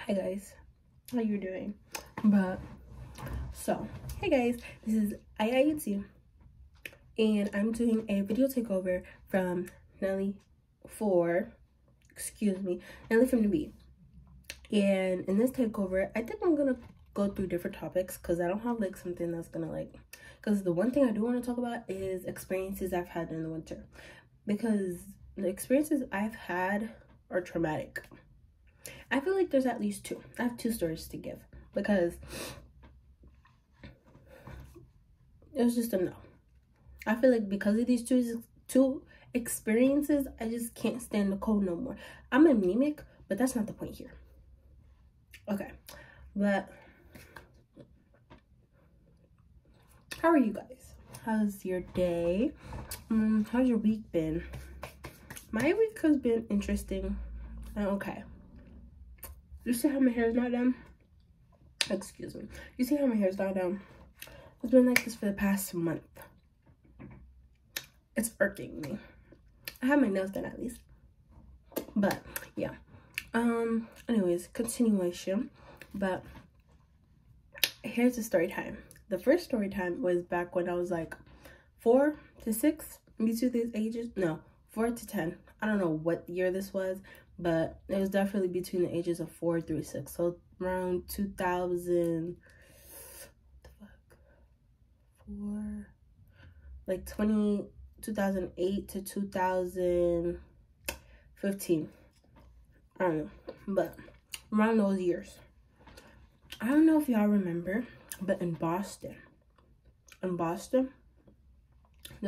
Hi guys, how you doing? But so hey guys, this is IIUT and I'm doing a video takeover from Nelly from the B. And in this takeover, I think I'm gonna go through different topics because I don't have like something that's gonna because the one thing I do want to talk about is experiences I've had in the winter, because the experiences I've had are traumatic. I feel like there's at least two. I have two stories to give because it was just a no. I feel like because of these two experiences, I just can't stand the cold no more. I'm anemic, but that's not the point here. Okay, but how are you guys? How's your day? How's your week been? My week has been interesting and okay. You see how my hair is not done? Excuse me. You see how my hair is not done? It's been like this for the past month. It's irking me. I have my nails done at least. But yeah. Anyways, continuation. But here's the story time. The first story time was back when I was like 4 to 6. Between these ages. No, 4 to 10. I don't know what year this was, but it was definitely between the ages of 4 through 6. So around 2000, like 2008 to 2015. I don't know, but around those years. I don't know if y'all remember, but in Boston, there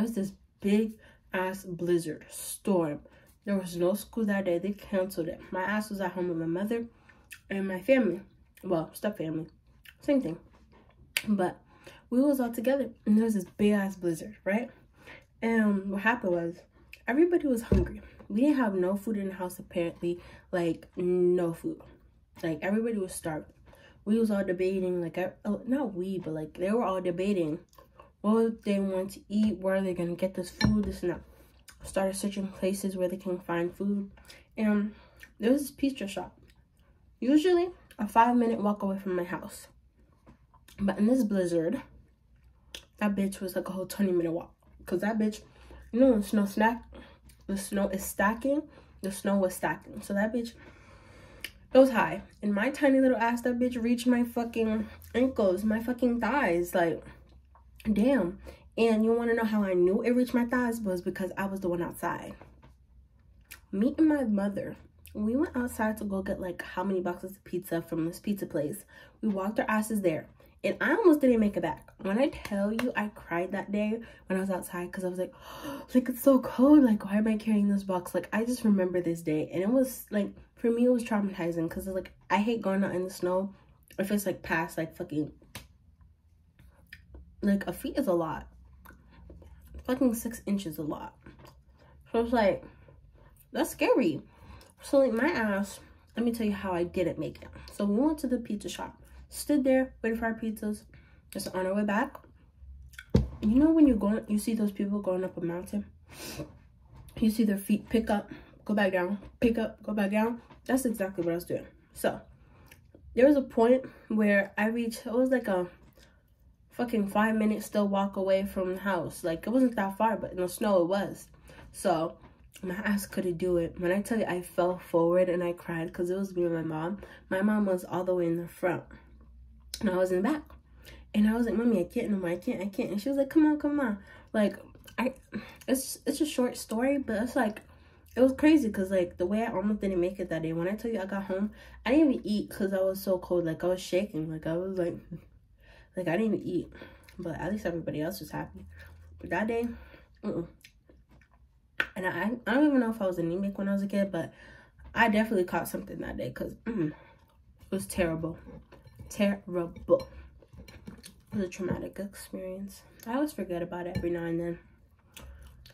was this big ass blizzard storm. There was no school that day. They canceled it. My ass was at home with my mother and my family. Well, step family. Same thing. But we was all together and there was this big ass blizzard, right? And what happened was everybody was hungry. We didn't have no food in the house apparently. Like no food. Like everybody was starving. We was all debating, like not we, but like they were all debating what they want to eat, where they're gonna get this food, this and that. Started searching places where they can find food, and there was this pizza shop, usually a 5-minute walk away from my house, but in this blizzard that bitch was like a whole 20-minute walk, because that bitch, you know, when the snow is stacking, the snow was stacking, so that bitch, it was high, and my tiny little ass, that bitch reached my fucking ankles, my fucking thighs, like damn. And you want to know how I knew it reached my thighs? Was because I was the one outside. Me and my mother, we went outside to go get like how many boxes of pizza from this pizza place. We walked our asses there. And I almost didn't make it back. When I tell you I cried that day when I was outside, because I was like, oh, like it's so cold. Like, why am I carrying this box? Like, I just remember this day. And it was like, for me, it was traumatizing. Because like, I hate going out in the snow if it's like past like fucking, like a feet is a lot. Fucking 6 inches a lot. So it's like, that's scary. So like my ass, let me tell you how I didn't make it. So we went to the pizza shop, stood there, waited for our pizzas, just on our way back. You know when you're going, you see those people going up a mountain, you see their feet pick up, go back down, pick up, go back down. That's exactly what I was doing. So there was a point where I reached, it was like a fucking 5-minute still walk away from the house. Like, it wasn't that far, but in the snow it was. So my ass couldn't do it. When I tell you I fell forward and I cried, because it was me and my mom. My mom was all the way in the front and I was in the back, and I was like, mommy, I can't no more, I can't. And she was like, come on. Like, it's a short story, but it's like, it was crazy because like the way I almost didn't make it that day. When I tell you I got home, I didn't even eat because I was so cold. Like, I was shaking. Like, I was like I didn't even eat, but at least everybody else was happy. But that day, and I don't even know if I was anemic when I was a kid, but I definitely caught something that day because it was terrible. It was a traumatic experience. I always forget about it every now and then.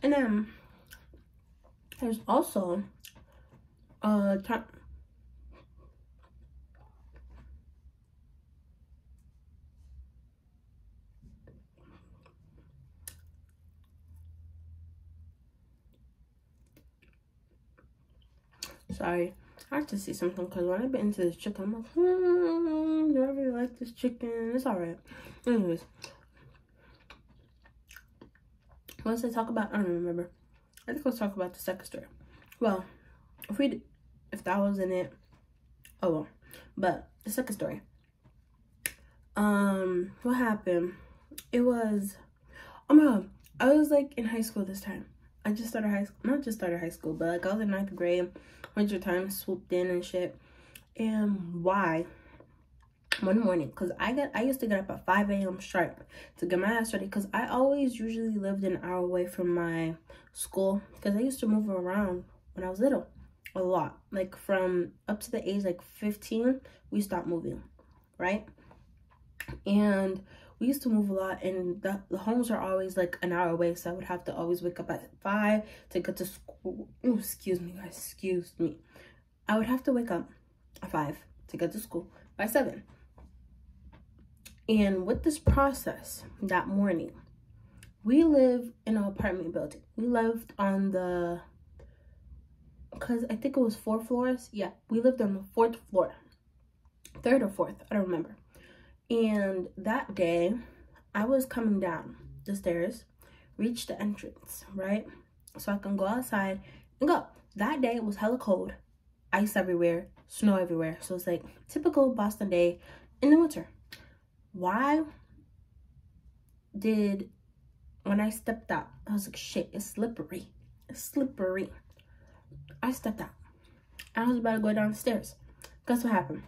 And then there's also time. Sorry, I have to see something because when I bit into this chicken, I'm like, do I really like this chicken? It's alright. Anyways, what else did I talk about? I don't remember. I think let's talk about the second story. Well, if that wasn't it, oh well. But the second story. What happened? It was, oh my god, I was like in high school this time. I just started high school, not just started high school, but like I was in 9th grade, winter time, swooped in and shit. And why? One morning, because I used to get up at 5 a.m. sharp to get my ass ready, because I always usually lived an hour away from my school, because I used to move around when I was little a lot. Like from up to the age like 15, we stopped moving, right? And we used to move a lot, and the homes are always like an hour away, so I would have to always wake up at 5 to get to school. Ooh, excuse me guys, excuse me. I would have to wake up at 5 to get to school by 7. And with this process that morning, we live in an apartment building. We lived on the, because I think it was 4 floors. Yeah, we lived on the 4th floor, 3rd or 4th, I don't remember. And that day, I was coming down the stairs, reached the entrance, right? So I can go outside and go. That day, it was hella cold, ice everywhere, snow everywhere. So it's like typical Boston day in the winter. Why did, when I stepped out, I was like, shit, it's slippery. It's slippery. I stepped out. I was about to go down the stairs. Guess what happened?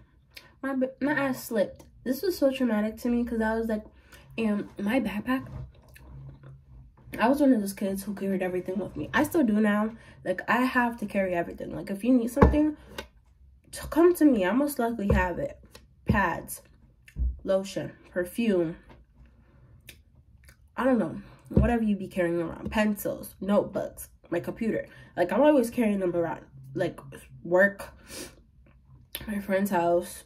My ass slipped. This was so traumatic to me because I was like, and my backpack, I was one of those kids who carried everything with me. I still do now. Like, I have to carry everything. Like, if you need something, come to me. I most likely have it. Pads, lotion, perfume, I don't know, whatever you be carrying around, pencils, notebooks, my computer. Like, I'm always carrying them around. Like, work, my friend's house,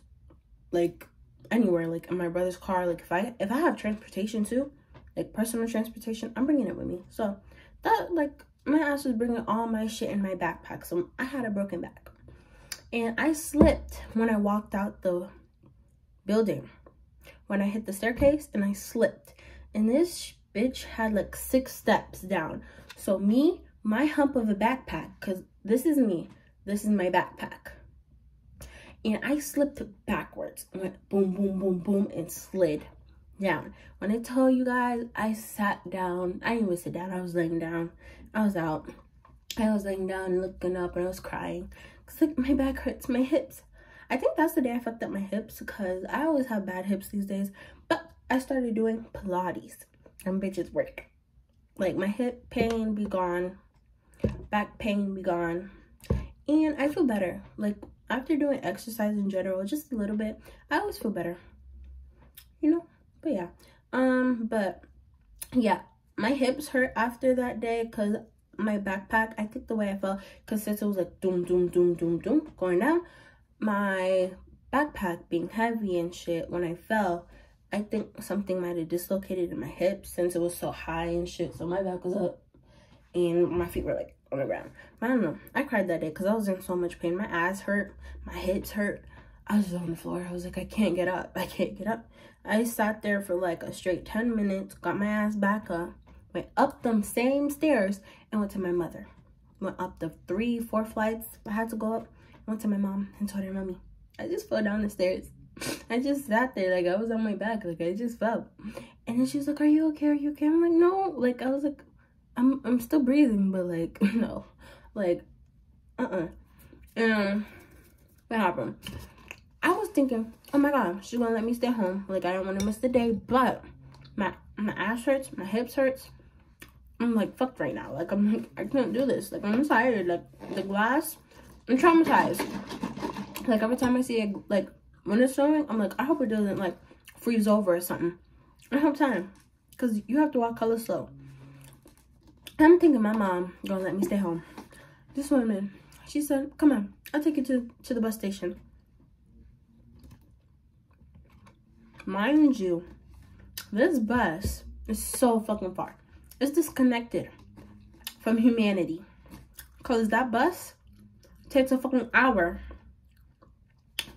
like, anywhere, like in my brother's car. Like, if I have transportation too, like personal transportation, I'm bringing it with me. So that, like, my ass was bringing all my shit in my backpack. So I had a broken back, and I slipped when I walked out the building. When I hit the staircase, and I slipped, and this bitch had like 6 steps down. So me, my hump of a backpack, because this is me, this is my backpack, and I slipped backwards, went boom, boom, boom, boom, and slid down. When I tell you guys, I sat down. I didn't even sit down. I was laying down. I was out. I was laying down and looking up, and I was crying. Cause like my back hurts, my hips. I think that's the day I fucked up my hips, because I always have bad hips these days. But I started doing Pilates, and bitches work. Like, my hip pain be gone, back pain be gone, and I feel better. Like, after doing exercise in general, just a little bit, I always feel better, you know? But yeah, but yeah, my hips hurt after that day because my backpack, I think the way I fell, because since it was like doom, doom, doom, doom, doom, going down, my backpack being heavy and shit, when I fell, I think something might have dislocated in my hips since it was so high and shit. So my back was up and my feet were like on the ground. I don't know. I cried that day because I was in so much pain. My ass hurt. My hips hurt. I was on the floor. I was like, I can't get up. I can't get up. I sat there for like a straight 10 minutes, got my ass back up, went up them same stairs, and went to my mother. Went up the 3-4 flights I had to go up. Went to my mom and told her, Mommy, I just fell down the stairs. I just sat there, like, I was on my back, like, I just fell. And then she was like, are you okay? Are you okay? I'm like, no. Like, I was like, I'm still breathing, but, like, no. Like, And what happened? I was thinking, oh my God, she's gonna let me stay home. Like, I don't want to miss the day, but my ass hurts, my hips hurts. I'm, like, fucked right now. Like, I'm like, I can't do this. Like, I'm tired. Like, the glass, I'm traumatized. Like, every time I see it, like, when it's snowing, I'm like, I hope it doesn't, like, freeze over or something. I don't have time, because you have to walk hella slow. I'm thinking my mom gonna let me stay home. This woman, she said, come on, I'll take you to the bus station. Mind you, this bus is so fucking far. It's disconnected from humanity. Because that bus takes a fucking hour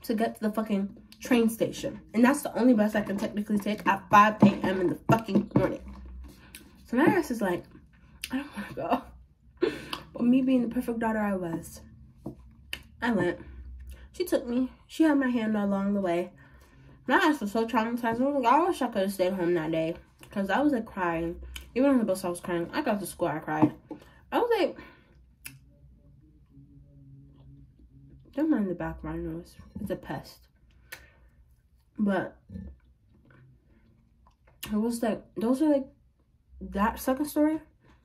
to get to the fucking train station. And that's the only bus I can technically take at 5 a.m. in the fucking morning. So my ass is like, I don't want to go. But me being the perfect daughter I was, I went. She took me. She had my hand along the way. My ass was so traumatized. I was like, I wish I could have stayed home that day. Because I was like crying. Even on the bus I was crying. I got to school, I cried. I was like, don't mind the back of my nose. It's a pest. But it was like, those are like, that second story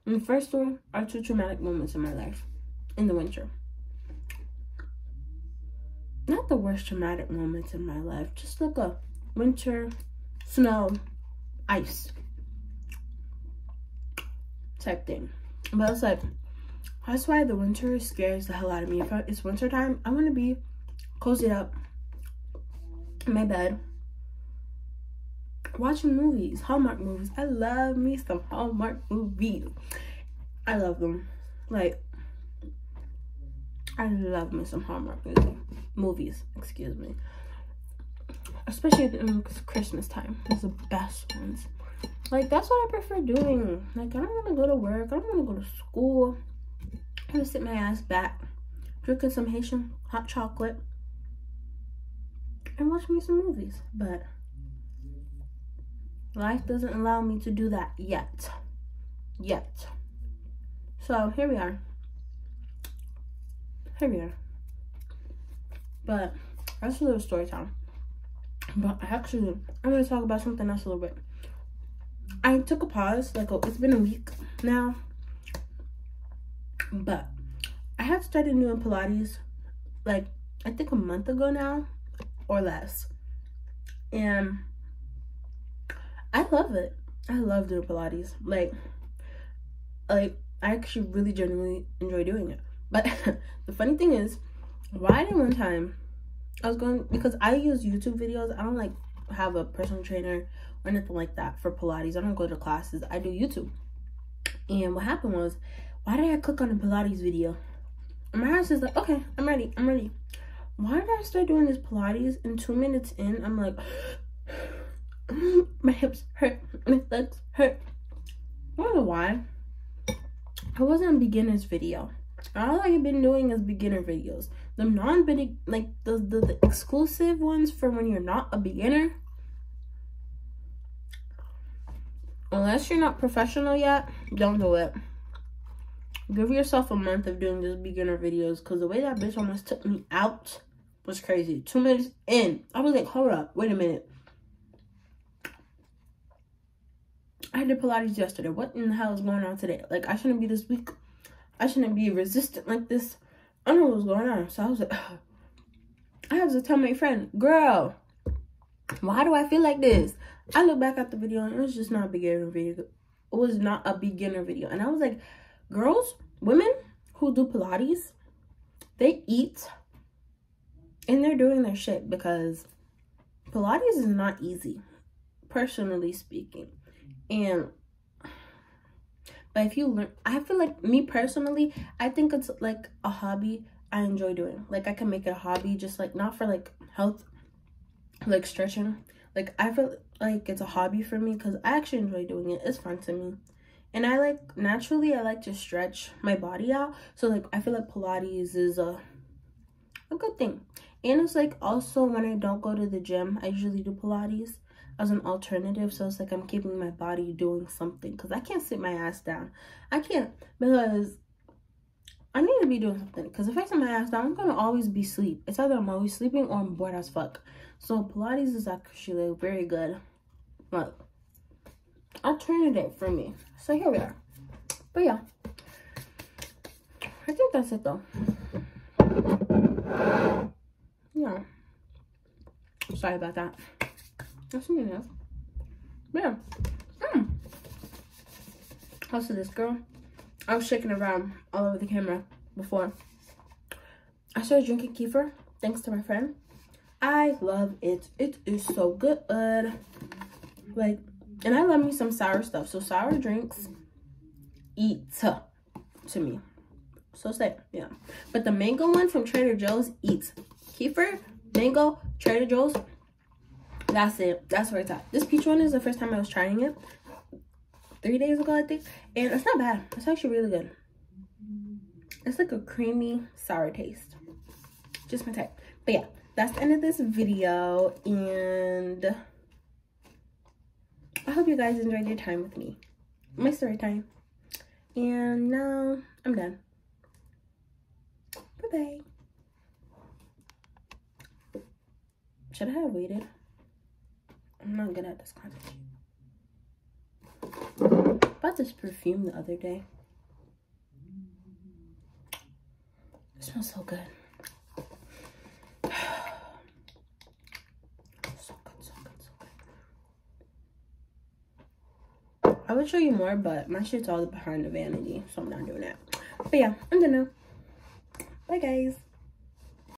and the first story are two traumatic moments in my life in the winter. Not the worst traumatic moments in my life, just like a winter, snow, ice type thing. But it's like, that's why the winter scares the hell out of me. If it's winter time, I want to be cozied up in my bed watching movies, Hallmark movies. I love me some Hallmark movies. I love them. Like, I love me some Hallmark movies, excuse me. Especially in Christmas time. It's the best ones. Like, that's what I prefer doing. Like, I don't want to go to work. I don't want to go to school. I'm going to sit my ass back, drinking some Haitian hot chocolate, and watch me some movies. But life doesn't allow me to do that yet. So here we are. But that's a little story time. But I'm going to talk about something else a little bit. I took a pause. Like, it's been a week now. But I have started doing Pilates, like, I think a month ago now, or less. And I love it. I love doing Pilates. Like I actually really genuinely enjoy doing it. But the funny thing is, why did one time I was going, because I use YouTube videos. I don't like have a personal trainer or anything like that for Pilates. I don't go to classes. I do YouTube. And what happened was, why did I click on a Pilates video? And my house is like, okay, I'm ready. Why did I start doing this Pilates? And 2 minutes in, I'm like, my hips hurt, my legs hurt. I don't know why. I wasn't a beginner's video. All I've been doing is beginner videos. The non-beginner, like the exclusive ones for when you're not a beginner. Unless you're not professional yet, don't do it. Give yourself a month of doing just beginner videos, because the way that bitch almost took me out was crazy. 2 minutes in, I was like, hold up, wait a minute. I did Pilates yesterday. What in the hell is going on today? Like, I shouldn't be this weak. I shouldn't be resistant like this. I don't know what's going on. So I was like, ugh. I had to tell my friend, girl, why do I feel like this? I look back at the video and it was just not a beginner video. It was not a beginner video. And I was like, girls, women who do Pilates, they eat and they're doing their shit, because Pilates is not easy, personally speaking. But if you learn, I feel like, me personally, I think it's like a hobby I enjoy doing. Like, I can make it a hobby, just like, not for like health, like stretching. Like, I feel like it's a hobby for me because I actually enjoy doing it. It's fun to me. And I like, naturally, I like to stretch my body out. So like, I feel like Pilates is a good thing. And it's like, also when I don't go to the gym, I usually do Pilates as an alternative. So it's like I'm keeping my body doing something, because I can't sit my ass down. I can't, because I need to be doing something. Because if I sit my ass down, I'm gonna always be asleep. It's either I'm always sleeping or I'm bored as fuck. So Pilates is actually very good, like, alternative for me. So here we are. But yeah, I think that's it though. Yeah, sorry about that. That's something else. Yeah. Also, this girl, I was shaking around all over the camera before. I started drinking kefir thanks to my friend. I love it. It is so good. Like, and I love me some sour stuff. So sour drinks eat to me. So say, yeah. But the mango one from Trader Joe's eats. Kefir, Mango, Trader Joe's. That's it. That's where it's at. This peach one is the first time I was trying it. 3 days ago, I think. And it's not bad. It's actually really good. It's like a creamy, sour taste. Just my type. But yeah, that's the end of this video. And I hope you guys enjoyed your time with me. My story time. And now I'm done. Bye-bye. Should I have waited? I'm not good at this content. Bought this perfume the other day. It smells so good. So good, so good, so good. I would show you more, but my shit's all behind the vanity, so I'm not doing that. But yeah, I'm done now. Bye, guys.